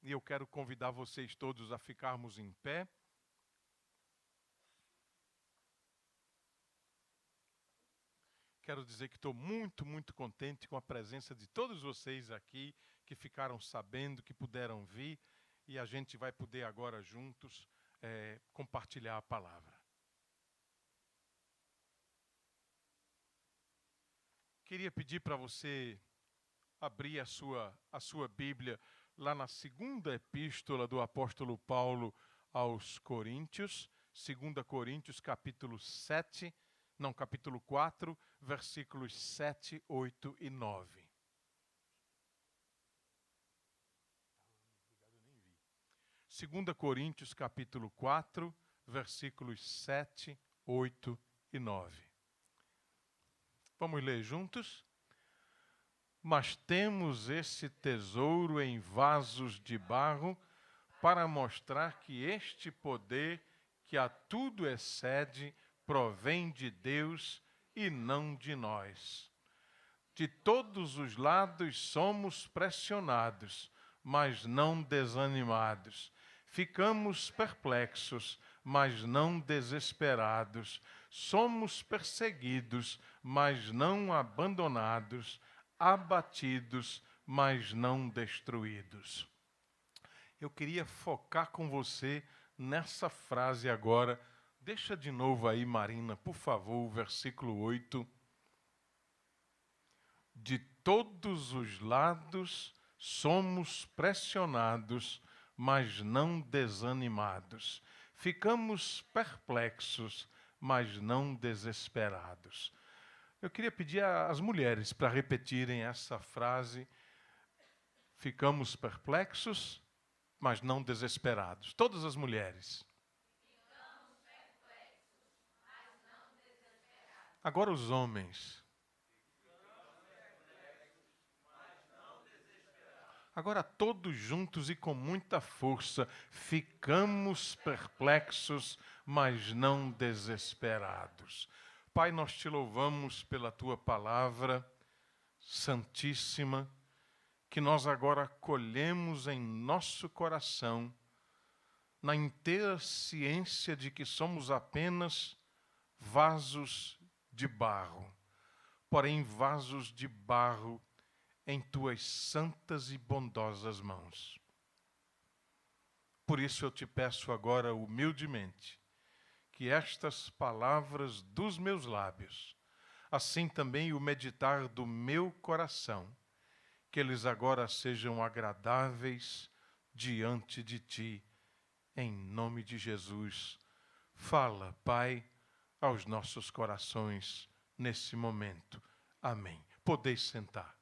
e eu quero convidar vocês todos a ficarmos em pé. Quero dizer que estou muito, muito contente com a presença de todos vocês aqui, que ficaram sabendo, que puderam vir, e a gente vai poder agora juntos compartilhar a palavra. Queria pedir para você abrir a sua Bíblia lá na segunda epístola do apóstolo Paulo aos Coríntios, 2 Coríntios capítulo 4, versículos 7, 8 e 9. 2 Coríntios capítulo 4, versículos 7, 8 e 9. Vamos ler juntos? Mas temos esse tesouro em vasos de barro para mostrar que este poder que a tudo excede provém de Deus e não de nós. De todos os lados somos pressionados, mas não desanimados. Ficamos perplexos, mas não desesperados. Somos perseguidos, mas não abandonados. Abatidos, mas não destruídos. Eu queria focar com você nessa frase agora. Deixa de novo aí, Marina, por favor, o versículo 8. De todos os lados somos pressionados, mas não desanimados. Ficamos perplexos, mas não desesperados. Eu queria pedir às mulheres para repetirem essa frase. Ficamos perplexos, mas não desesperados. Todas as mulheres. Ficamos perplexos, mas não desesperados. Agora os homens. Ficamos perplexos, mas não desesperados. Agora todos juntos e com muita força. Ficamos perplexos, mas não desesperados. Pai, nós te louvamos pela tua palavra santíssima, que nós agora acolhemos em nosso coração, na inteira ciência de que somos apenas vasos de barro, porém vasos de barro em tuas santas e bondosas mãos. Por isso eu te peço agora humildemente, que estas palavras dos meus lábios, assim também o meditar do meu coração, que eles agora sejam agradáveis diante de ti, em nome de Jesus. Fala, Pai, aos nossos corações nesse momento. Amém. Podeis sentar.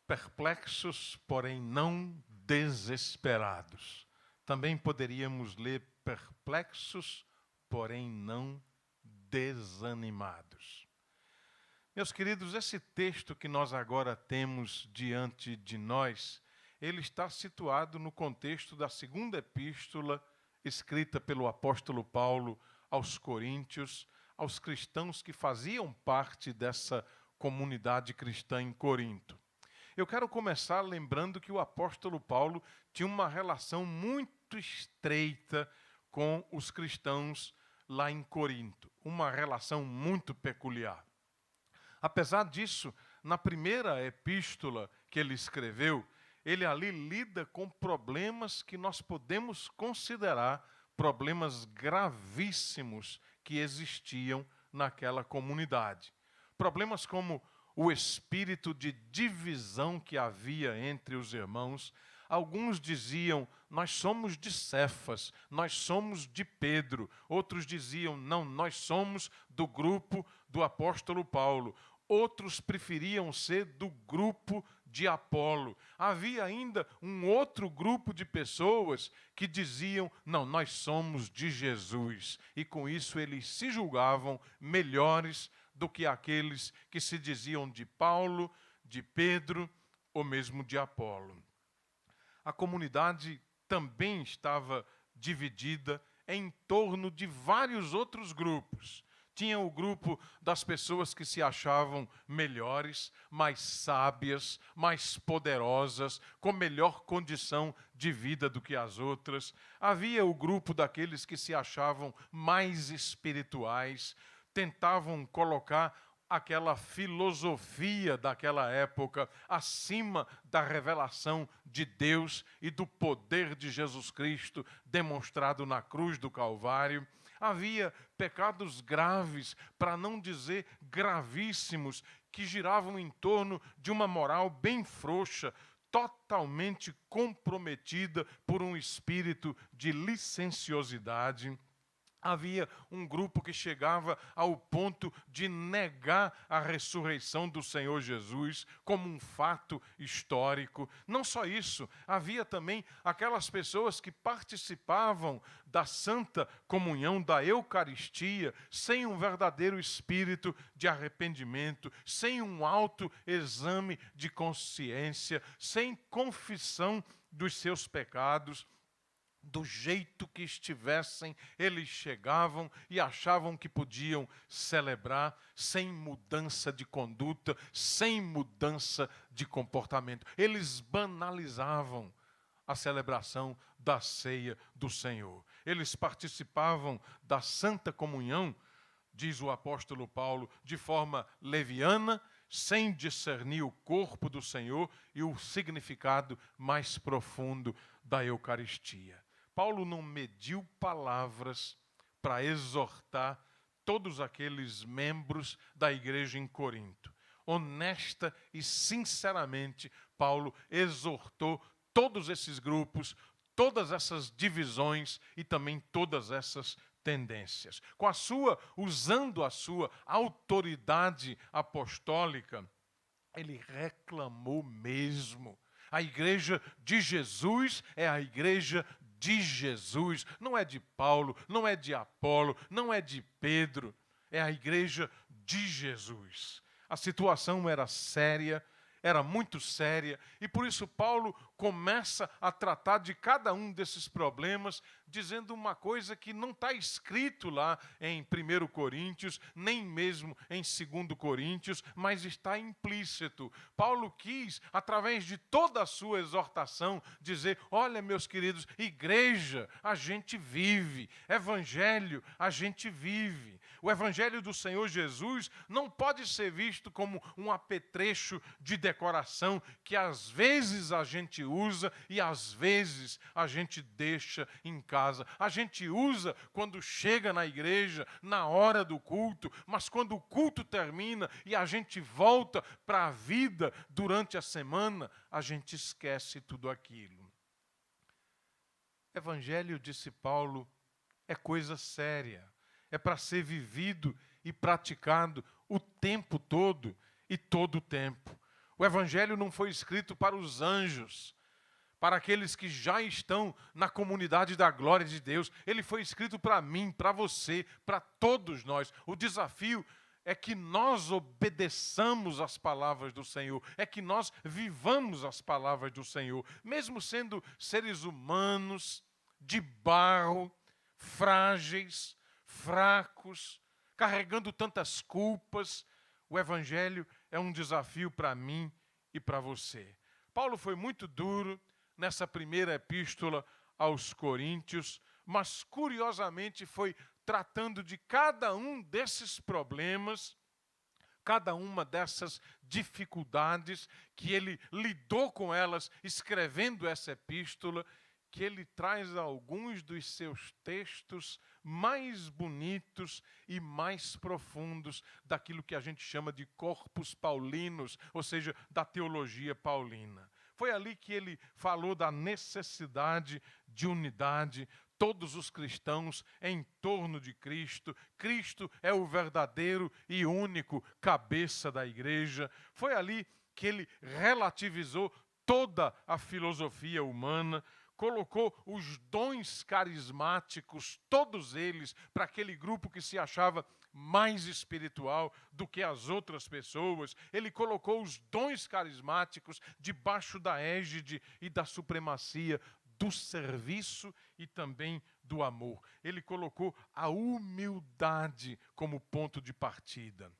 Perplexos, porém não desesperados. Também poderíamos ler perplexos, porém não desanimados. Meus queridos, esse texto que nós agora temos diante de nós, ele está situado no contexto da segunda epístola escrita pelo apóstolo Paulo aos Coríntios, aos cristãos que faziam parte dessa comunidade cristã em Corinto. Eu quero começar lembrando que o apóstolo Paulo tinha uma relação muito estreita com os cristãos lá em Corinto, uma relação muito peculiar. Apesar disso, na primeira epístola que ele escreveu, ele ali lida com problemas que nós podemos considerar problemas gravíssimos que existiam naquela comunidade. Problemas como o espírito de divisão que havia entre os irmãos. Alguns diziam, nós somos de Cefas, nós somos de Pedro. Outros diziam, não, nós somos do grupo do apóstolo Paulo. Outros preferiam ser do grupo de Apolo. Havia ainda um outro grupo de pessoas que diziam, não, nós somos de Jesus. E com isso eles se julgavam melhores do que aqueles que se diziam de Paulo, de Pedro ou mesmo de Apolo. A comunidade também estava dividida em torno de vários outros grupos. Tinha o grupo das pessoas que se achavam melhores, mais sábias, mais poderosas, com melhor condição de vida do que as outras. Havia o grupo daqueles que se achavam mais espirituais, tentavam colocar aquela filosofia daquela época acima da revelação de Deus e do poder de Jesus Cristo demonstrado na cruz do Calvário. Havia pecados graves, para não dizer gravíssimos, que giravam em torno de uma moral bem frouxa, totalmente comprometida por um espírito de licenciosidade. Havia um grupo que chegava ao ponto de negar a ressurreição do Senhor Jesus como um fato histórico. Não só isso, havia também aquelas pessoas que participavam da Santa Comunhão, da Eucaristia, sem um verdadeiro espírito de arrependimento, sem um autoexame de consciência, sem confissão dos seus pecados. Do jeito que estivessem, eles chegavam e achavam que podiam celebrar sem mudança de conduta, sem mudança de comportamento. Eles banalizavam a celebração da ceia do Senhor. Eles participavam da Santa Comunhão, diz o apóstolo Paulo, de forma leviana, sem discernir o corpo do Senhor e o significado mais profundo da Eucaristia. Paulo não mediu palavras para exortar todos aqueles membros da igreja em Corinto. Honesta e sinceramente, Paulo exortou todos esses grupos, todas essas divisões e também todas essas tendências. Usando a sua autoridade apostólica, ele reclamou mesmo. A igreja de Jesus é a igreja de Jesus, não é de Paulo, não é de Apolo, não é de Pedro, é a igreja de Jesus. A situação era séria, era muito séria, e por isso Paulo começa a tratar de cada um desses problemas, dizendo uma coisa que não está escrito lá em 1 Coríntios, nem mesmo em 2 Coríntios, mas está implícito. Paulo quis, através de toda a sua exortação, dizer: olha, meus queridos, igreja, a gente vive, evangelho, a gente vive. O evangelho do Senhor Jesus não pode ser visto como um apetrecho de decoração que às vezes a gente usa e às vezes a gente deixa em casa. A gente usa quando chega na igreja, na hora do culto, mas quando o culto termina e a gente volta para a vida durante a semana, a gente esquece tudo aquilo. Evangelho, disse Paulo, é coisa séria. É para ser vivido e praticado o tempo todo e todo o tempo. O Evangelho não foi escrito para os anjos, para aqueles que já estão na comunidade da glória de Deus. Ele foi escrito para mim, para você, para todos nós. O desafio é que nós obedeçamos às palavras do Senhor, é que nós vivamos as palavras do Senhor, mesmo sendo seres humanos, de barro, frágeis, fracos, carregando tantas culpas. O Evangelho é um desafio para mim e para você. Paulo foi muito duro nessa primeira epístola aos Coríntios, mas curiosamente foi tratando de cada um desses problemas, cada uma dessas dificuldades que ele lidou com elas escrevendo essa epístola, que ele traz alguns dos seus textos mais bonitos e mais profundos daquilo que a gente chama de corpus paulinos, ou seja, da teologia paulina. Foi ali que ele falou da necessidade de unidade, todos os cristãos em torno de Cristo. Cristo é o verdadeiro e único cabeça da igreja. Foi ali que ele relativizou toda a filosofia humana, colocou os dons carismáticos, todos eles, para aquele grupo que se achava mais espiritual do que as outras pessoas. Ele colocou os dons carismáticos debaixo da égide e da supremacia do serviço e também do amor. Ele colocou a humildade como ponto de partida.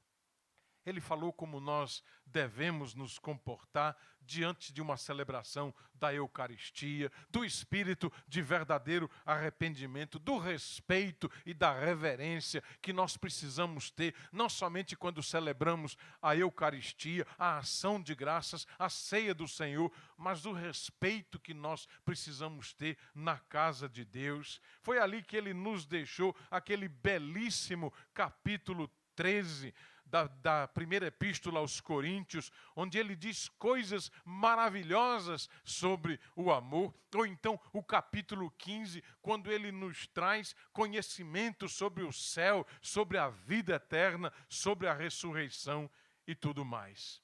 Ele falou como nós devemos nos comportar diante de uma celebração da Eucaristia, do espírito de verdadeiro arrependimento, do respeito e da reverência que nós precisamos ter, não somente quando celebramos a Eucaristia, a ação de graças, a ceia do Senhor, mas do respeito que nós precisamos ter na casa de Deus. Foi ali que ele nos deixou aquele belíssimo capítulo 13, da primeira epístola aos Coríntios, onde ele diz coisas maravilhosas sobre o amor, ou então o capítulo 15, quando ele nos traz conhecimento sobre o céu, sobre a vida eterna, sobre a ressurreição e tudo mais.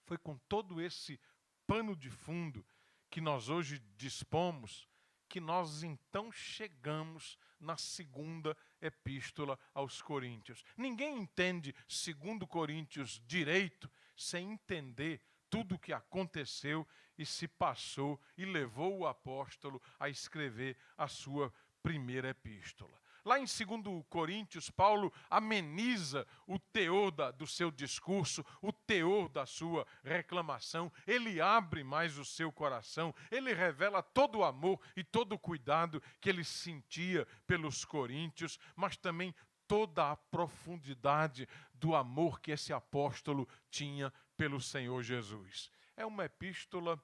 Foi com todo esse pano de fundo que nós hoje dispomos, que nós então chegamos na segunda epístola aos Coríntios. Ninguém entende 2 Coríntios direito sem entender tudo o que aconteceu e se passou e levou o apóstolo a escrever a sua primeira epístola. Lá em 2 Coríntios, Paulo ameniza o teor do seu discurso, o teor da sua reclamação. Ele abre mais o seu coração, ele revela todo o amor e todo o cuidado que ele sentia pelos coríntios, mas também toda a profundidade do amor que esse apóstolo tinha pelo Senhor Jesus. É uma epístola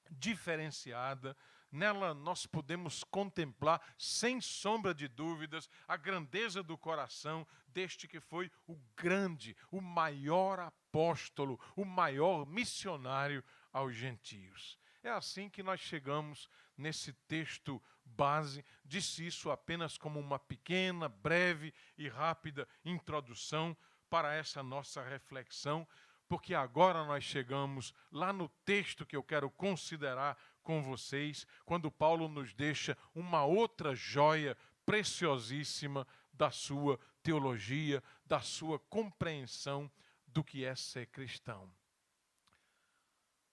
diferenciada. Nela nós podemos contemplar, sem sombra de dúvidas, a grandeza do coração deste que foi o grande, o maior apóstolo, o maior missionário aos gentios. É assim que nós chegamos nesse texto base. Disse isso apenas como uma pequena, breve e rápida introdução para essa nossa reflexão, porque agora nós chegamos lá no texto que eu quero considerar com vocês, quando Paulo nos deixa uma outra joia preciosíssima da sua teologia, da sua compreensão do que é ser cristão.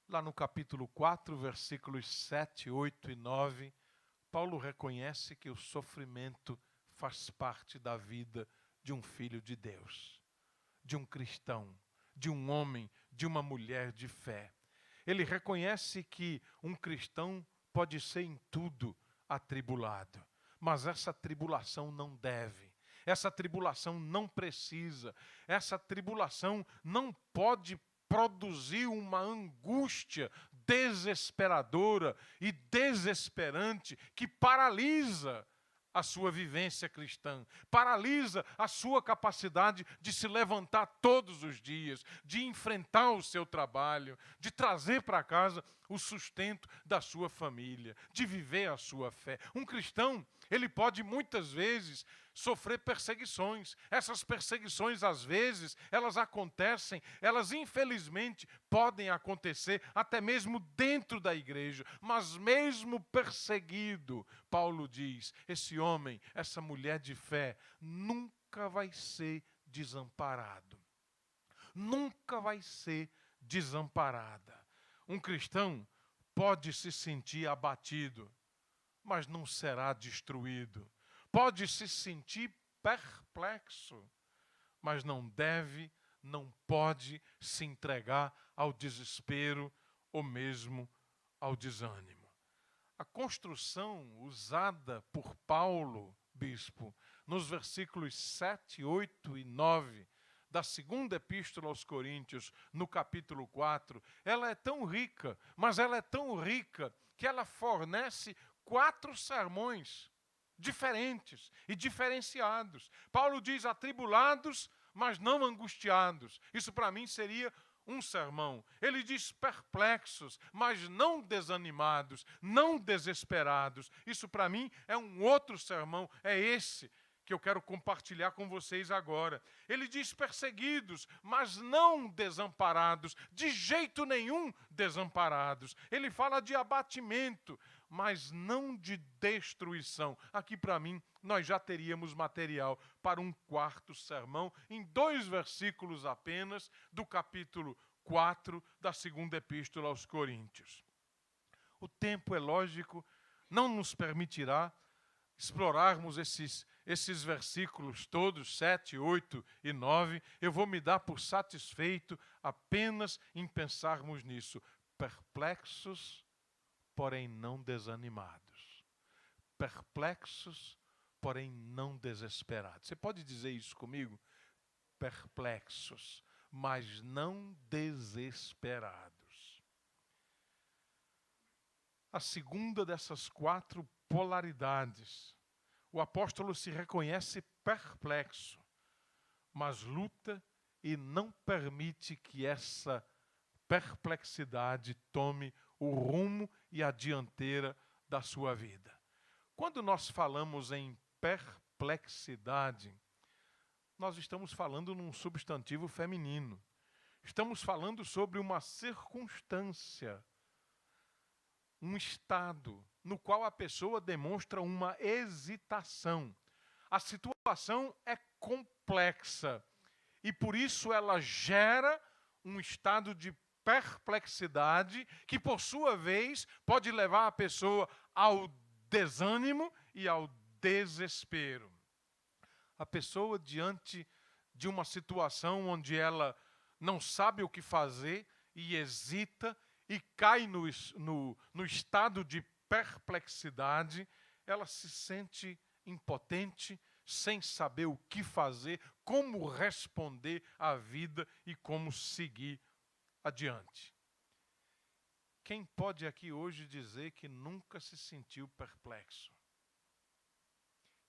Lá no capítulo 4, versículos 7, 8 e 9, Paulo reconhece que o sofrimento faz parte da vida de um filho de Deus, de um cristão, de um homem, de uma mulher de fé. Ele reconhece que um cristão pode ser em tudo atribulado, mas essa tribulação não deve, essa tribulação não precisa, essa tribulação não pode produzir uma angústia desesperadora e desesperante que paralisa a sua vivência cristã, paralisa a sua capacidade de se levantar todos os dias, de enfrentar o seu trabalho, de trazer para casa o sustento da sua família, de viver a sua fé. Um cristão, ele pode muitas vezes sofrer perseguições. Essas perseguições, às vezes, elas acontecem, elas infelizmente podem acontecer até mesmo dentro da igreja, mas mesmo perseguido, Paulo diz, esse homem, essa mulher de fé, nunca vai ser desamparado. Nunca vai ser desamparada. Um cristão pode se sentir abatido, mas não será destruído. Pode se sentir perplexo, mas não deve, não pode se entregar ao desespero ou mesmo ao desânimo. A construção usada por Paulo, bispo, nos versículos 7, 8 e 9, da segunda epístola aos Coríntios, no capítulo 4, ela é tão rica, mas ela é tão rica que ela fornece 4 sermões diferentes e diferenciados. Paulo diz atribulados, mas não angustiados. Isso para mim seria um sermão. Ele diz perplexos, mas não desanimados, não desesperados. Isso para mim é um outro sermão, é esse que eu quero compartilhar com vocês agora. Ele diz perseguidos, mas não desamparados, de jeito nenhum desamparados. Ele fala de abatimento, mas não de destruição. Aqui para mim, nós já teríamos material para um 4º sermão, em 2 versículos apenas, do capítulo 4 da segunda epístola aos Coríntios. O tempo, é lógico, não nos permitirá explorarmos esses versículos todos, 7, 8 e 9, eu vou me dar por satisfeito apenas em pensarmos nisso. Perplexos, porém não desanimados. Perplexos, porém não desesperados. Você pode dizer isso comigo? Perplexos, mas não desesperados. A segunda dessas 4 polaridades. O apóstolo se reconhece perplexo, mas luta e não permite que essa perplexidade tome o rumo e a dianteira da sua vida. Quando nós falamos em perplexidade, nós estamos falando num substantivo feminino. Estamos falando sobre uma circunstância, um estado no qual a pessoa demonstra uma hesitação. A situação é complexa e por isso ela gera um estado de perplexidade que, por sua vez, pode levar a pessoa ao desânimo e ao desespero. A pessoa, diante de uma situação onde ela não sabe o que fazer e hesita e cai no estado de perplexidade, ela se sente impotente, sem saber o que fazer, como responder à vida e como seguir adiante. Quem pode aqui hoje dizer que nunca se sentiu perplexo?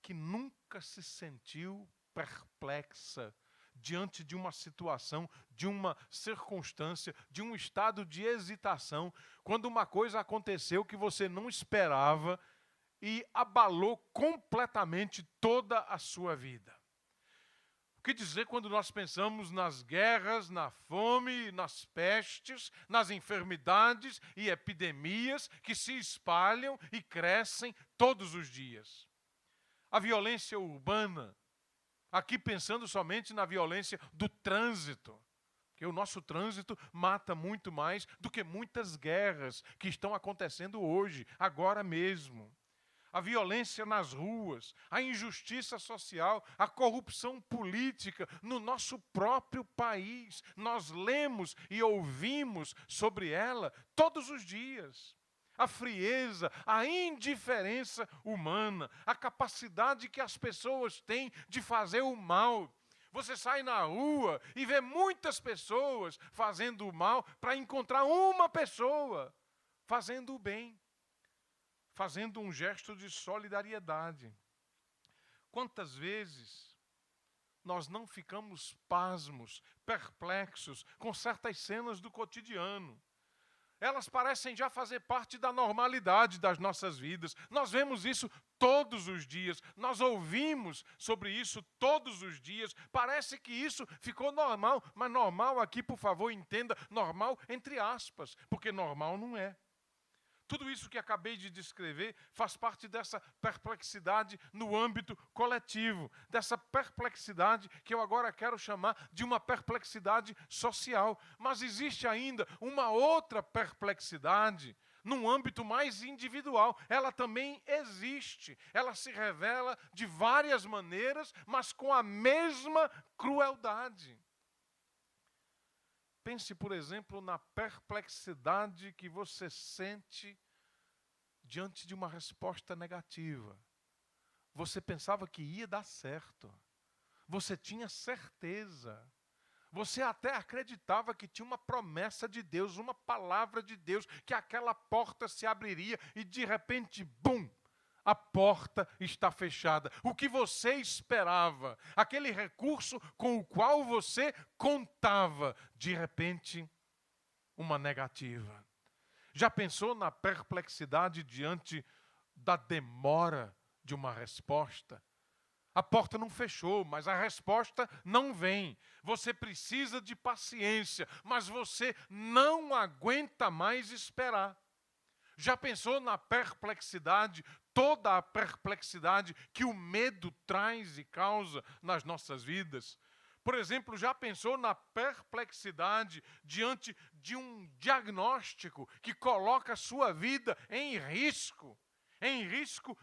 Que nunca se sentiu perplexa diante de uma situação, de uma circunstância, de um estado de hesitação, quando uma coisa aconteceu que você não esperava e abalou completamente toda a sua vida. O que dizer quando nós pensamos nas guerras, na fome, nas pestes, nas enfermidades e epidemias que se espalham e crescem todos os dias? A violência urbana, aqui pensando somente na violência do trânsito, porque o nosso trânsito mata muito mais do que muitas guerras que estão acontecendo hoje, agora mesmo. A violência nas ruas, a injustiça social, a corrupção política no nosso próprio país. Nós lemos e ouvimos sobre ela todos os dias. A frieza, a indiferença humana, a capacidade que as pessoas têm de fazer o mal. Você sai na rua e vê muitas pessoas fazendo o mal para encontrar uma pessoa fazendo o bem, fazendo um gesto de solidariedade. Quantas vezes nós não ficamos pasmos, perplexos com certas cenas do cotidiano? Elas parecem já fazer parte da normalidade das nossas vidas. Nós vemos isso todos os dias. Nós ouvimos sobre isso todos os dias. Parece que isso ficou normal. Mas normal aqui, por favor, entenda, normal entre aspas, porque normal não é. Tudo isso que acabei de descrever faz parte dessa perplexidade no âmbito coletivo, dessa perplexidade que eu agora quero chamar de uma perplexidade social. Mas existe ainda uma outra perplexidade num âmbito mais individual. Ela também existe, ela se revela de várias maneiras, mas com a mesma crueldade. Pense, por exemplo, na perplexidade que você sente diante de uma resposta negativa. Você pensava que ia dar certo. Você tinha certeza. Você até acreditava que tinha uma promessa de Deus, uma palavra de Deus, que aquela porta se abriria e de repente, bum! A porta está fechada. O que você esperava, aquele recurso com o qual você contava, de repente, uma negativa. Já pensou na perplexidade diante da demora de uma resposta? A porta não fechou, mas a resposta não vem. Você precisa de paciência, mas você não aguenta mais esperar. Já pensou na perplexidade, toda a perplexidade que o medo traz e causa nas nossas vidas? Por exemplo, já pensou na perplexidade diante de um diagnóstico que coloca a sua vida em risco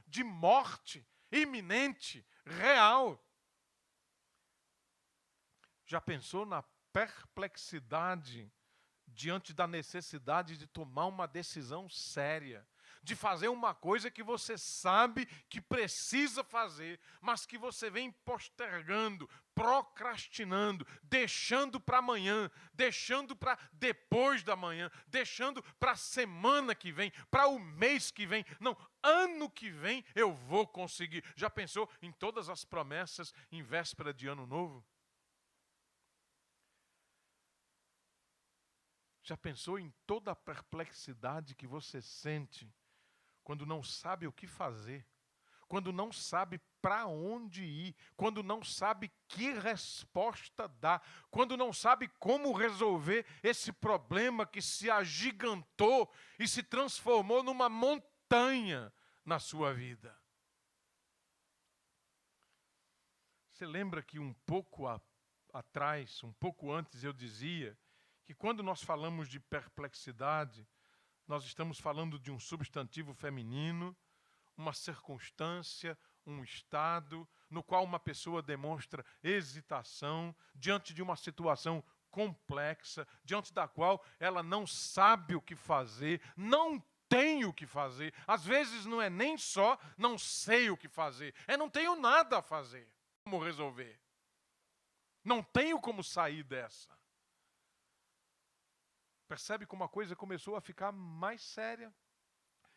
de morte? iminente, real. Já pensou na perplexidade diante da necessidade de tomar uma decisão séria, de fazer uma coisa que você sabe que precisa fazer, mas que você vem postergando, procrastinando, deixando para amanhã, deixando para depois da manhã, deixando para a semana que vem, para o mês que vem. Não, ano que vem eu vou conseguir. Já pensou em todas as promessas em véspera de ano novo? Já pensou em toda a perplexidade que você sente quando não sabe o que fazer, quando não sabe para onde ir, quando não sabe que resposta dar, quando não sabe como resolver esse problema que se agigantou e se transformou numa montanha na sua vida? Você lembra que um pouco atrás, um pouco antes, eu dizia que quando nós falamos de perplexidade, nós estamos falando de um substantivo feminino, uma circunstância, um estado, no qual uma pessoa demonstra hesitação diante de uma situação complexa, diante da qual ela não sabe o que fazer, não tem o que fazer. Às vezes não é nem só não sei o que fazer, é não tenho nada a fazer. Como resolver? Não tenho como sair dessa. Percebe como a coisa começou a ficar mais séria?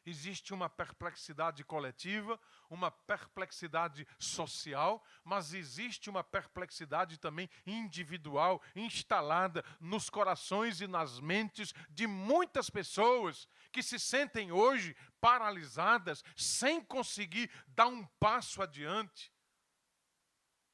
Existe uma perplexidade coletiva, uma perplexidade social, mas existe uma perplexidade também individual, instalada nos corações e nas mentes de muitas pessoas que se sentem hoje paralisadas, sem conseguir dar um passo adiante,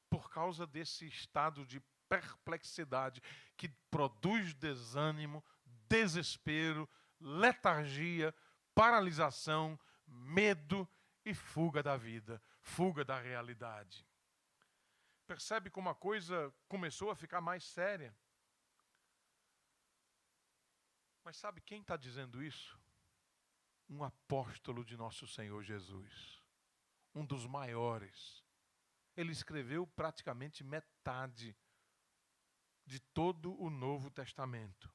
por causa desse estado de perplexidade que produz desânimo, desespero, letargia, paralisação, medo e fuga da vida, fuga da realidade. Percebe como a coisa começou a ficar mais séria? Mas sabe quem está dizendo isso? Um apóstolo de nosso Senhor Jesus, um dos maiores. Ele escreveu praticamente metade de todo o Novo Testamento.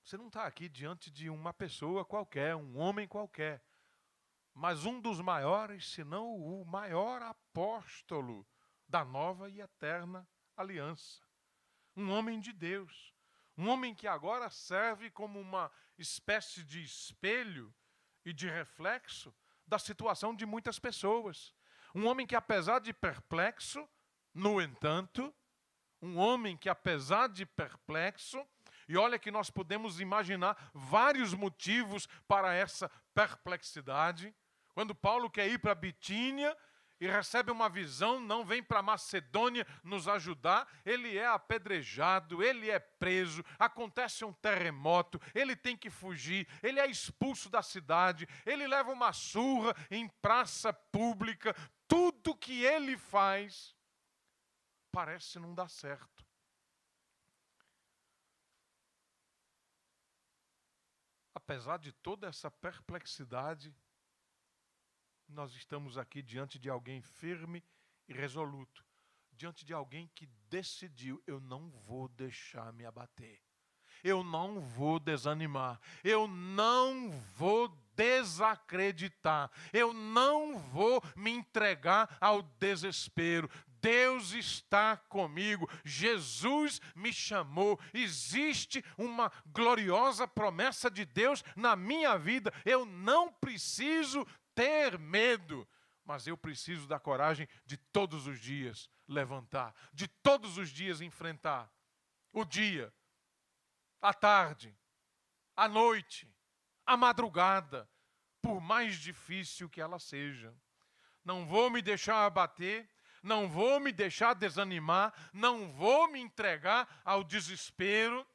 Você não está aqui diante de uma pessoa qualquer, um homem qualquer, mas um dos maiores, se não o maior apóstolo da nova e eterna aliança. Um homem de Deus, um homem que agora serve como uma espécie de espelho e de reflexo da situação de muitas pessoas. Um homem que, apesar de perplexo, no entanto, um homem que, apesar de perplexo, e olha que nós podemos imaginar vários motivos para essa perplexidade. Quando Paulo quer ir para Bitínia e recebe uma visão, não vem para Macedônia nos ajudar, ele é apedrejado, ele é preso, acontece um terremoto, ele tem que fugir, ele é expulso da cidade, ele leva uma surra em praça pública. Tudo que ele faz parece não dar certo. Apesar de toda essa perplexidade, nós estamos aqui diante de alguém firme e resoluto, diante de alguém que decidiu: eu não vou deixar me abater, eu não vou desanimar, eu não vou desacreditar, eu não vou me entregar ao desespero. Deus está comigo, Jesus me chamou, existe uma gloriosa promessa de Deus na minha vida, eu não preciso ter medo, mas eu preciso da coragem de todos os dias levantar, de todos os dias enfrentar o dia, a tarde, a noite, a madrugada, por mais difícil que ela seja. Não vou me deixar abater, não vou me deixar desanimar, não vou me entregar ao desespero.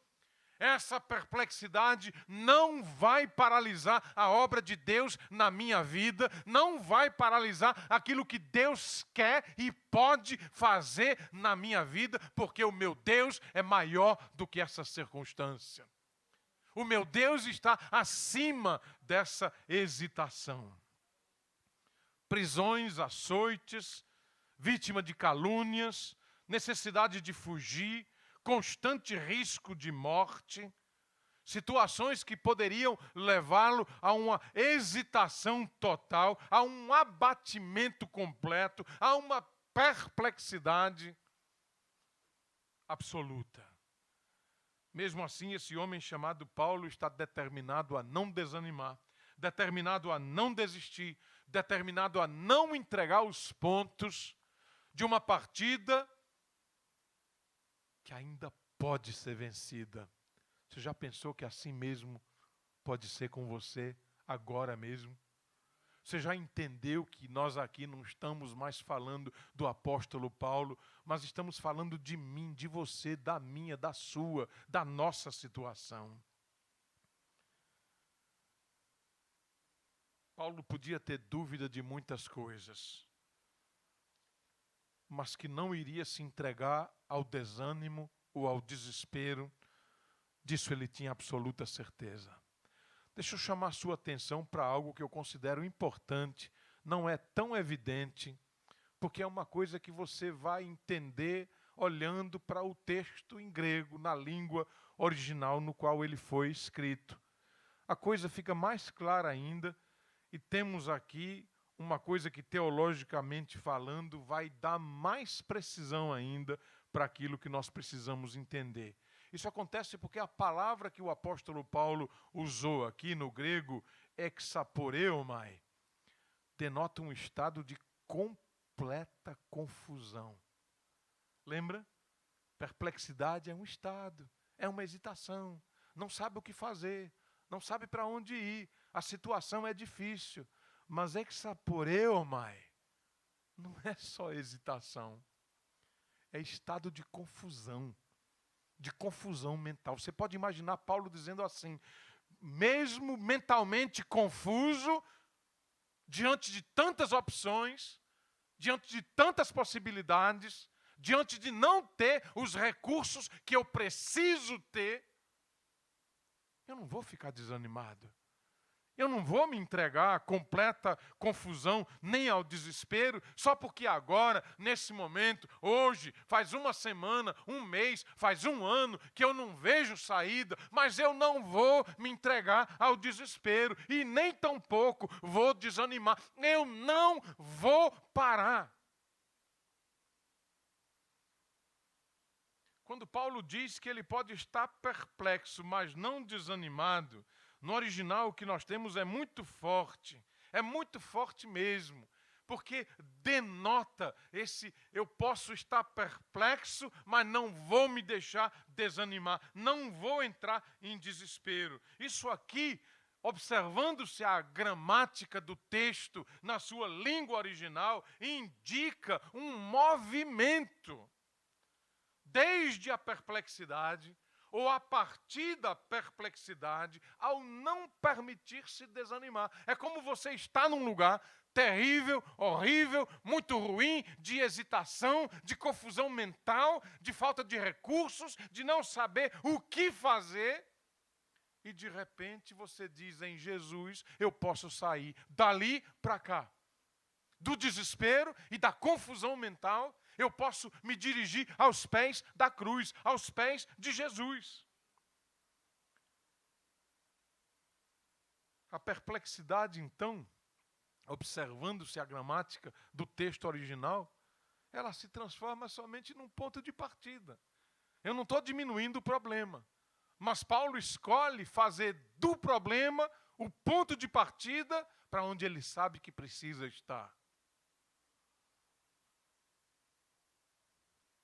Essa perplexidade não vai paralisar a obra de Deus na minha vida, não vai paralisar aquilo que Deus quer e pode fazer na minha vida, porque o meu Deus é maior do que essa circunstância. O meu Deus está acima dessa hesitação. prisões, açoites, vítima de calúnias, necessidade de fugir, constante risco de morte, situações que poderiam levá-lo a uma hesitação total, a um abatimento completo, a uma perplexidade absoluta. Mesmo assim, esse homem chamado Paulo está determinado a não desanimar, determinado a não desistir, determinado a não entregar os pontos de uma partida que ainda pode ser vencida. Você já pensou que assim mesmo pode ser com você agora mesmo? Você já entendeu que nós aqui não estamos mais falando do apóstolo Paulo, mas estamos falando de mim, de você, da minha, da sua, da nossa situação. Paulo podia ter dúvida de muitas coisas, mas que não iria se entregar ao desânimo ou ao desespero. Disso ele tinha absoluta certeza. Deixa eu chamar a sua atenção para algo que eu considero importante, não é tão evidente, porque é uma coisa que você vai entender olhando para o texto em grego, na língua original no qual ele foi escrito. A coisa fica mais clara ainda, e temos aqui uma coisa que, teologicamente falando, vai dar mais precisão ainda para aquilo que nós precisamos entender. Isso acontece porque a palavra que o apóstolo Paulo usou aqui no grego, exaporeomai, denota um estado de completa confusão. Lembra? Perplexidade é um estado, é uma hesitação, não sabe o que fazer, não sabe para onde ir, a situação é difícil. Mas exaporeomai não é só hesitação, é estado de confusão mental. Você pode imaginar Paulo dizendo assim, mesmo mentalmente confuso, diante de tantas opções, diante de tantas possibilidades, diante de não ter os recursos que eu preciso ter, eu não vou ficar desanimado. Eu não vou me entregar à completa confusão, nem ao desespero, só porque agora, nesse momento, hoje, faz uma semana, um mês, faz um ano, que eu não vejo saída, mas eu não vou me entregar ao desespero e nem tampouco vou desanimar. Eu não vou parar. Quando Paulo diz que ele pode estar perplexo, mas não desanimado, no original o que nós temos é muito forte mesmo, porque denota esse, eu posso estar perplexo, mas não vou me deixar desanimar, não vou entrar em desespero. Isso aqui, observando-se a gramática do texto na sua língua original, indica um movimento, desde a perplexidade, ou a partir da perplexidade, ao não permitir-se desanimar. É como você está num lugar terrível, horrível, muito ruim, de hesitação, de confusão mental, de falta de recursos, de não saber o que fazer. E de repente você diz, em Jesus eu posso sair dali para cá. Do desespero e da confusão mental, eu posso me dirigir aos pés da cruz, aos pés de Jesus. A perplexidade, então, observando-se a gramática do texto original, ela se transforma somente num ponto de partida. Eu não estou diminuindo o problema, mas Paulo escolhe fazer do problema o ponto de partida para onde ele sabe que precisa estar.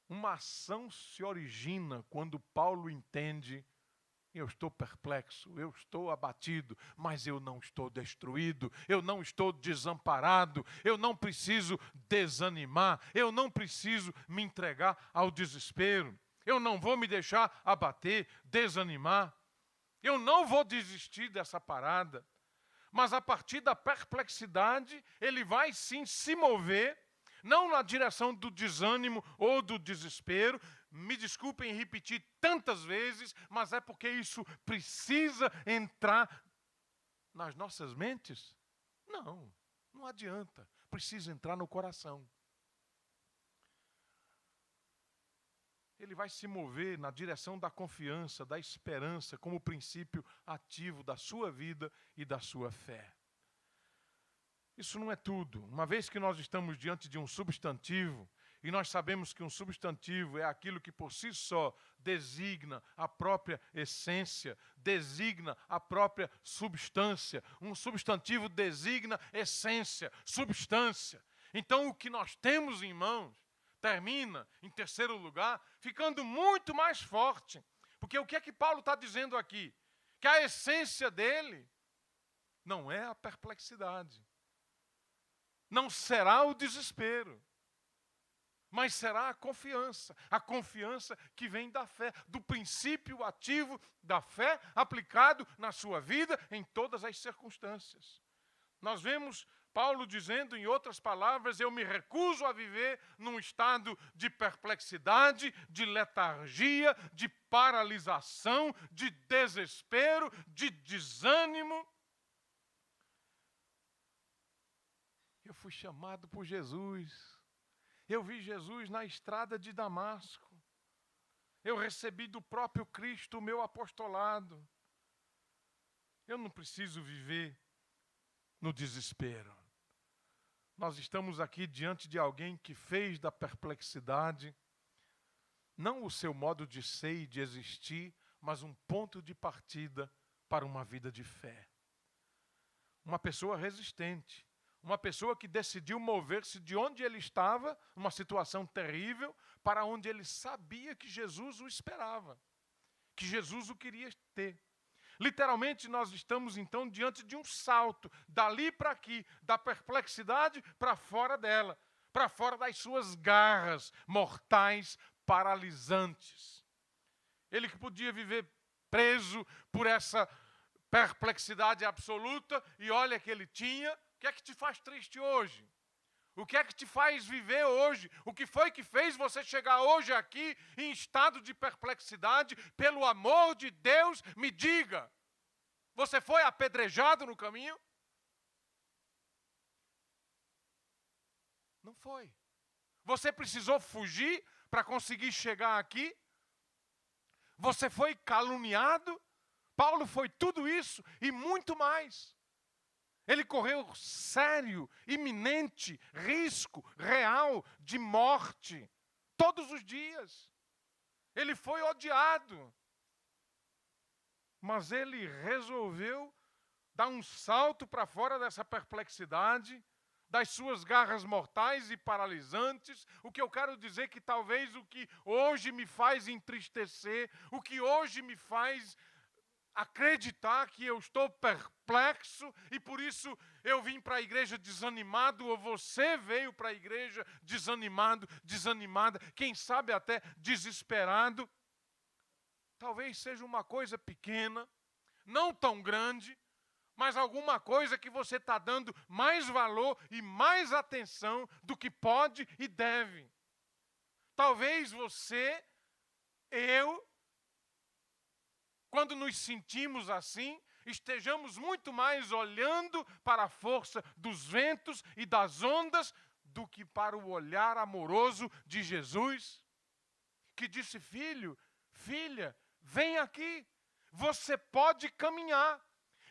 Uma ação se origina quando Paulo entende, eu estou perplexo, eu estou abatido, mas eu não estou destruído, eu não estou desamparado, eu não preciso desanimar, eu não preciso me entregar ao desespero, eu não vou me deixar abater, desanimar, eu não vou desistir dessa parada. Mas a partir da perplexidade, ele vai sim se mover, não na direção do desânimo ou do desespero. Me desculpem repetir tantas vezes, mas é porque isso precisa entrar nas nossas mentes. Não adianta, precisa entrar no coração. Ele vai se mover na direção da confiança, da esperança, como princípio ativo da sua vida e da sua fé. Isso não é tudo. Uma vez que nós estamos diante de um substantivo, e nós sabemos que um substantivo é aquilo que por si só designa a própria essência, designa a própria substância. Um substantivo designa essência, substância. Então, o que nós temos em mãos termina, em terceiro lugar, ficando muito mais forte. Porque o que é que Paulo está dizendo aqui? Que a essência dele não é a perplexidade. Não será o desespero. Mas será a confiança que vem da fé, do princípio ativo da fé aplicado na sua vida em todas as circunstâncias. Nós vemos Paulo dizendo, em outras palavras, eu me recuso a viver num estado de perplexidade, de letargia, de paralisação, de desespero, de desânimo. Eu fui chamado por Jesus. Eu vi Jesus na estrada de Damasco. Eu recebi do próprio Cristo o meu apostolado. Eu não preciso viver no desespero. Nós estamos aqui diante de alguém que fez da perplexidade não o seu modo de ser e de existir, mas um ponto de partida para uma vida de fé. Uma pessoa resistente. Uma pessoa que decidiu mover-se de onde ele estava, numa situação terrível, para onde ele sabia que Jesus o esperava, que Jesus o queria ter. Literalmente, nós estamos, então, diante de um salto, dali para aqui, da perplexidade para fora dela, para fora das suas garras mortais, paralisantes. Ele que podia viver preso por essa perplexidade absoluta, e olha que ele tinha. O que é que te faz triste hoje? O que é que te faz viver hoje? O que foi que fez você chegar hoje aqui em estado de perplexidade? Pelo amor de Deus, me diga. Você foi apedrejado no caminho? Não foi. Você precisou fugir para conseguir chegar aqui? Você foi caluniado? Paulo foi tudo isso e muito mais. Ele correu sério, iminente, risco real de morte, todos os dias. Ele foi odiado. Mas ele resolveu dar um salto para fora dessa perplexidade, das suas garras mortais e paralisantes. O que eu quero dizer é que talvez o que hoje me faz entristecer, o que hoje me faz acreditar que eu estou perplexo e por isso eu vim para a igreja desanimado, ou você veio para a igreja desanimado, desanimada, quem sabe até desesperado. Talvez seja uma coisa pequena, não tão grande, mas alguma coisa que você está dando mais valor e mais atenção do que pode e deve. Talvez você, eu, quando nos sentimos assim, estejamos muito mais olhando para a força dos ventos e das ondas do que para o olhar amoroso de Jesus, que disse, filho, filha, vem aqui, você pode caminhar.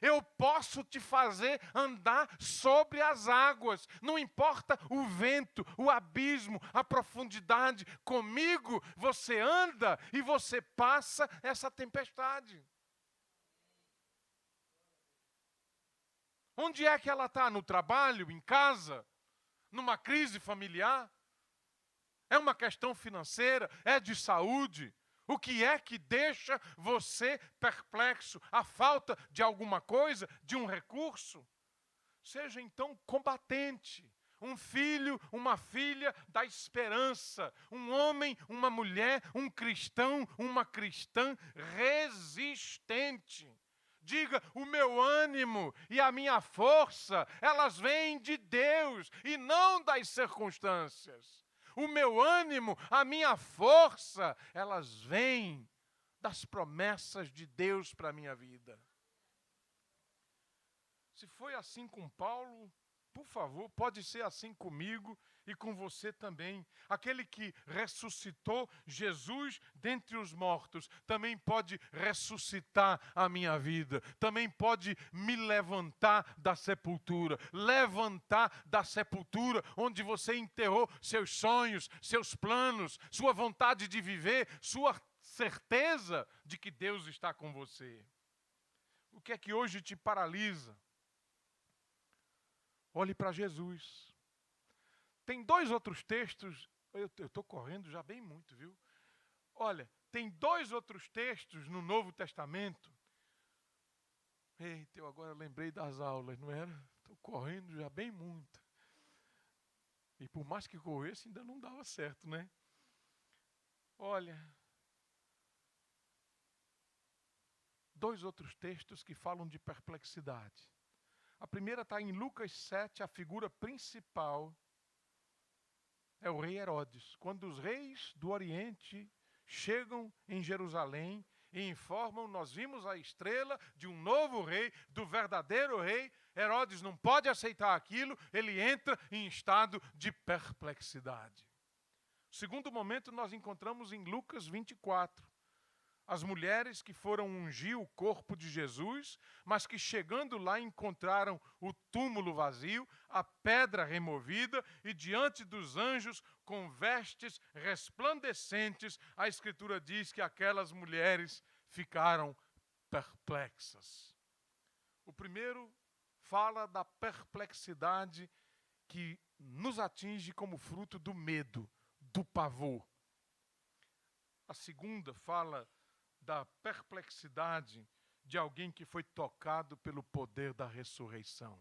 Eu posso te fazer andar sobre as águas. Não importa o vento, o abismo, a profundidade. Comigo você anda e você passa essa tempestade. Onde é que ela está? No trabalho, em casa? Numa crise familiar? É uma questão financeira? É de saúde? O que é que deixa você perplexo? A falta de alguma coisa, de um recurso? Seja então combatente, um filho, uma filha da esperança, um homem, uma mulher, um cristão, uma cristã resistente. Diga, o meu ânimo e a minha força, elas vêm de Deus e não das circunstâncias. O meu ânimo, a minha força, elas vêm das promessas de Deus para a minha vida. Se foi assim com Paulo, Por favor, pode ser assim comigo e com você também. Aquele que ressuscitou Jesus dentre os mortos também pode ressuscitar a minha vida, também pode me levantar da sepultura onde você enterrou seus sonhos, seus planos, sua vontade de viver, sua certeza de que Deus está com você. O que é que hoje te paralisa? Olhe para Jesus. Tem 2 outros textos, eu estou correndo já bem muito, viu? Olha, tem 2 outros textos no Novo Testamento. Eita, eu agora lembrei das aulas, não era? Estou correndo já bem muito. E por mais que corresse, ainda não dava certo, né? Olha, 2 outros textos que falam de perplexidade. A primeira está em Lucas 7, a figura principal é o rei Herodes. Quando os reis do Oriente chegam em Jerusalém e informam, nós vimos a estrela de um novo rei, do verdadeiro rei, Herodes não pode aceitar aquilo, ele entra em estado de perplexidade. O segundo momento nós encontramos em Lucas 24. As mulheres que foram ungir o corpo de Jesus, mas que chegando lá encontraram o túmulo vazio, a pedra removida e diante dos anjos com vestes resplandecentes, a Escritura diz que aquelas mulheres ficaram perplexas. O primeiro fala da perplexidade que nos atinge como fruto do medo, do pavor. A segunda fala da perplexidade de alguém que foi tocado pelo poder da ressurreição.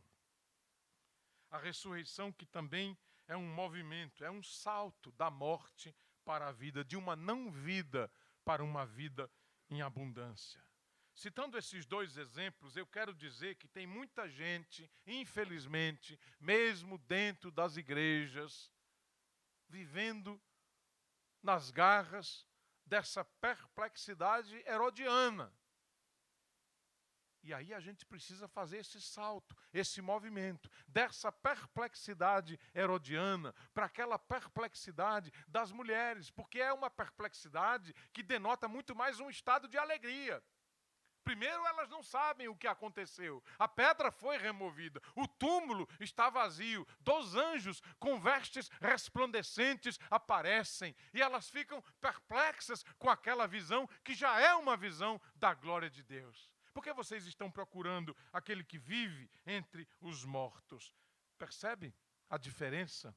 A ressurreição que também é um movimento, é um salto da morte para a vida, de uma não-vida para uma vida em abundância. Citando esses 2 exemplos, eu quero dizer que tem muita gente, infelizmente, mesmo dentro das igrejas, vivendo nas garras dessa perplexidade herodiana. E aí a gente precisa fazer esse salto, esse movimento, dessa perplexidade herodiana para aquela perplexidade das mulheres, porque é uma perplexidade que denota muito mais um estado de alegria. Primeiro, elas não sabem o que aconteceu. A pedra foi removida, o túmulo está vazio, 2 anjos com vestes resplandecentes aparecem e elas ficam perplexas com aquela visão que já é uma visão da glória de Deus. Por que vocês estão procurando aquele que vive entre os mortos? Percebe a diferença?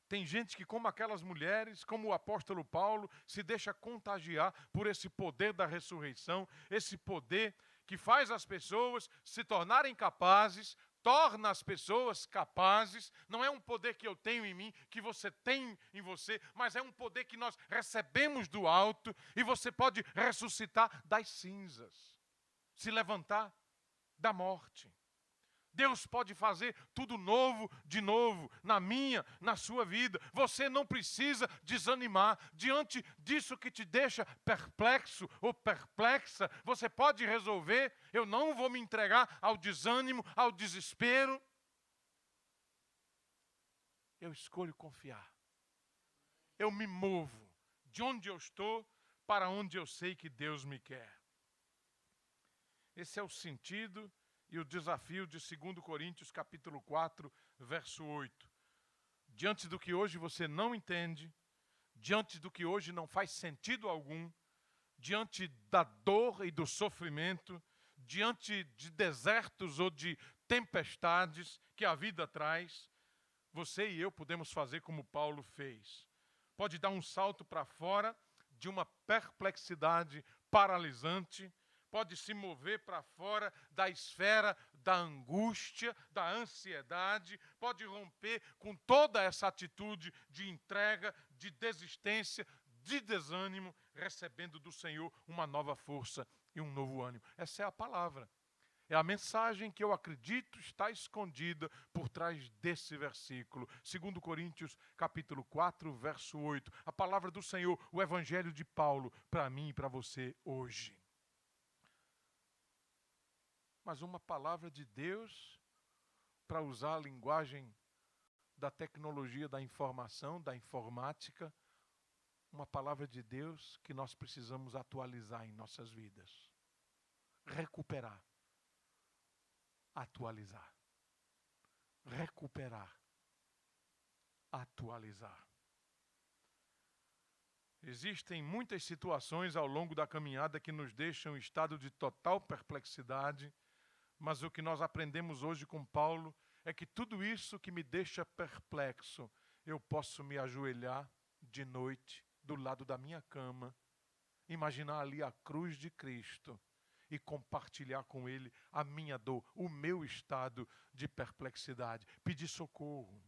Tem gente que, como aquelas mulheres, como o apóstolo Paulo, se deixa contagiar por esse poder da ressurreição, esse poder que faz as pessoas se tornarem capazes, torna as pessoas capazes. Não é um poder que eu tenho em mim, que você tem em você, mas é um poder que nós recebemos do alto e você pode ressuscitar das cinzas, se levantar da morte. Deus pode fazer tudo novo, de novo, na minha, na sua vida. Você não precisa desanimar diante disso que te deixa perplexo ou perplexa. Você pode resolver. Eu não vou me entregar ao desânimo, ao desespero. Eu escolho confiar. Eu me movo de onde eu estou para onde eu sei que Deus me quer. Esse é o sentido e o desafio de 2 Coríntios capítulo 4, verso 8. Diante do que hoje você não entende, diante do que hoje não faz sentido algum, diante da dor e do sofrimento, diante de desertos ou de tempestades que a vida traz, você e eu podemos fazer como Paulo fez. Pode dar um salto para fora de uma perplexidade paralisante, pode se mover para fora da esfera da angústia, da ansiedade, pode romper com toda essa atitude de entrega, de desistência, de desânimo, recebendo do Senhor uma nova força e um novo ânimo. Essa é a palavra. É a mensagem que eu acredito está escondida por trás desse versículo. 2 Coríntios capítulo 4, verso 8. A palavra do Senhor, o evangelho de Paulo, para mim e para você hoje. Mas uma palavra de Deus, para usar a linguagem da tecnologia da informação, da informática, uma palavra de Deus que nós precisamos atualizar em nossas vidas. Recuperar. Atualizar. Recuperar. Atualizar. Existem muitas situações ao longo da caminhada que nos deixam em estado de total perplexidade, mas o que nós aprendemos hoje com Paulo é que tudo isso que me deixa perplexo, eu posso me ajoelhar de noite do lado da minha cama, imaginar ali a cruz de Cristo e compartilhar com Ele a minha dor, o meu estado de perplexidade, pedir socorro.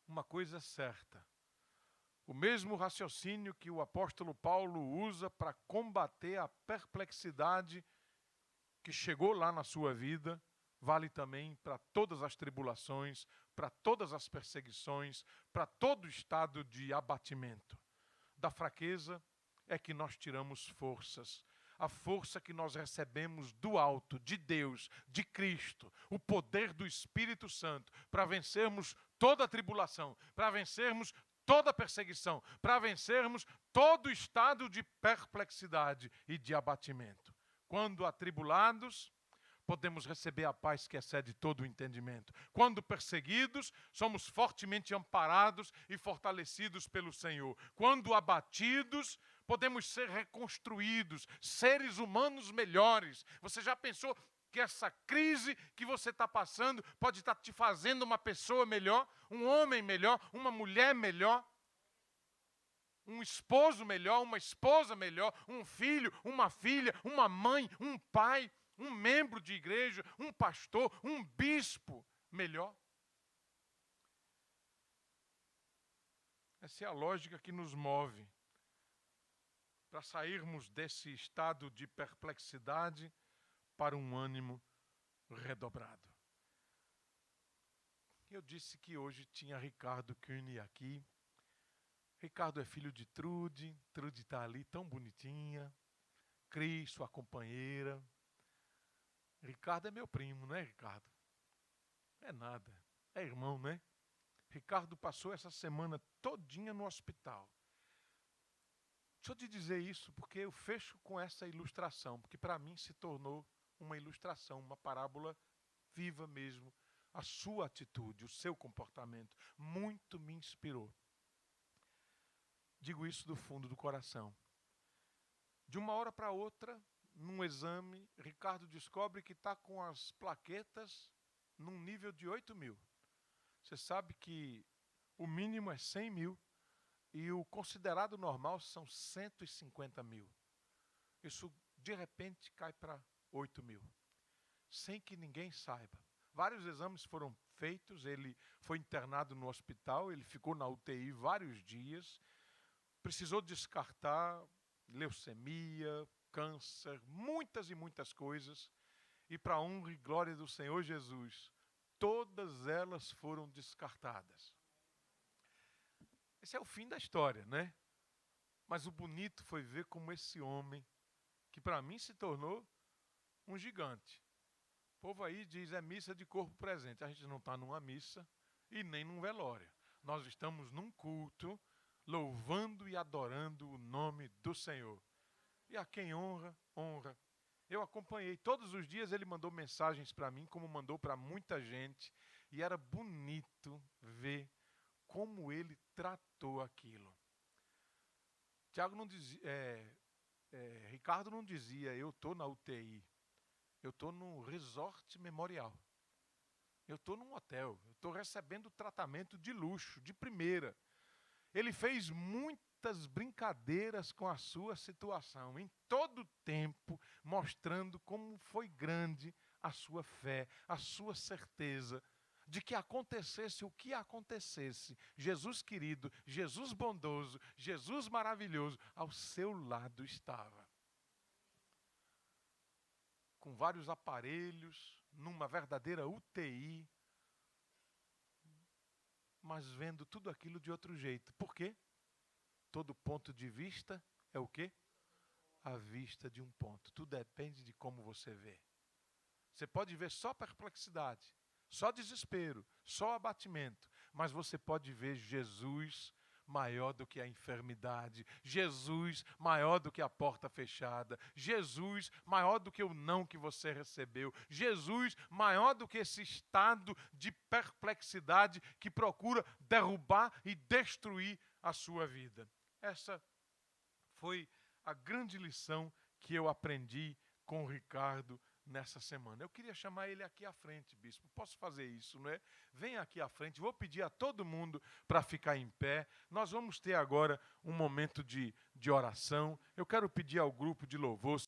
Uma coisa é certa, o mesmo raciocínio que o apóstolo Paulo usa para combater a perplexidade que chegou lá na sua vida, vale também para todas as tribulações, para todas as perseguições, para todo estado de abatimento. Da fraqueza é que nós tiramos forças. A força que nós recebemos do alto, de Deus, de Cristo, o poder do Espírito Santo, para vencermos toda a tribulação, para vencermos toda a perseguição, para vencermos todo estado de perplexidade e de abatimento. Quando atribulados, podemos receber a paz que excede todo o entendimento. Quando perseguidos, somos fortemente amparados e fortalecidos pelo Senhor. Quando abatidos, podemos ser reconstruídos, seres humanos melhores. Você já pensou que essa crise que você está passando pode estar te fazendo uma pessoa melhor, um homem melhor, uma mulher melhor? Um esposo melhor, uma esposa melhor, um filho, uma filha, uma mãe, um pai, um membro de igreja, um pastor, um bispo melhor. Essa é a lógica que nos move para sairmos desse estado de perplexidade para um ânimo redobrado. Eu disse que hoje tinha Ricardo Kuhn aqui. Ricardo é filho de Trude. Trude está ali tão bonitinha. Cris, sua companheira. Ricardo é meu primo, não é, Ricardo? É nada. É irmão, né? Ricardo passou essa semana todinha no hospital. Deixa eu te dizer isso porque eu fecho com essa ilustração, porque para mim se tornou uma ilustração, uma parábola viva mesmo. A sua atitude, o seu comportamento, muito me inspirou. Digo isso do fundo do coração. De uma hora para outra, num exame, Ricardo descobre que está com as plaquetas num nível de 8.000. Você sabe que o mínimo é 100.000 e o considerado normal são 150.000. Isso, de repente, cai para 8.000, sem que ninguém saiba. Vários exames foram feitos, ele foi internado no hospital, ele ficou na UTI vários dias, precisou descartar leucemia, câncer, muitas e muitas coisas, e para a honra e glória do Senhor Jesus, todas elas foram descartadas. Esse é o fim da história, né? Mas o bonito foi ver como esse homem, que para mim se tornou um gigante. O povo aí diz, é missa de corpo presente. A gente não está numa missa e nem num velório. Nós estamos num culto, louvando e adorando o nome do Senhor. E a quem honra, honra. Eu acompanhei. Todos os dias ele mandou mensagens para mim, como mandou para muita gente. E era bonito ver como ele tratou aquilo. Tiago não dizia, Ricardo não dizia, eu estou na UTI. Eu estou num resort memorial. Eu estou num hotel. Eu estou recebendo tratamento de luxo, de primeira. Ele fez muitas brincadeiras com a sua situação, em todo o tempo, mostrando como foi grande a sua fé, a sua certeza de que acontecesse o que acontecesse, Jesus querido, Jesus bondoso, Jesus maravilhoso, ao seu lado estava. Com vários aparelhos, numa verdadeira UTI, mas vendo tudo aquilo de outro jeito. Por quê? Todo ponto de vista é o quê? A vista de um ponto. Tudo depende de como você vê. Você pode ver só perplexidade, só desespero, só abatimento, mas você pode ver Jesus maior do que a enfermidade, Jesus maior do que a porta fechada, Jesus maior do que o não que você recebeu, Jesus maior do que esse estado de perplexidade que procura derrubar e destruir a sua vida. Essa foi a grande lição que eu aprendi com o Ricardo nessa semana. Eu queria chamar ele aqui à frente, bispo. Posso fazer isso, não é? Venha aqui à frente. Vou pedir a todo mundo para ficar em pé. Nós vamos ter agora um momento de oração. Eu quero pedir ao grupo de louvor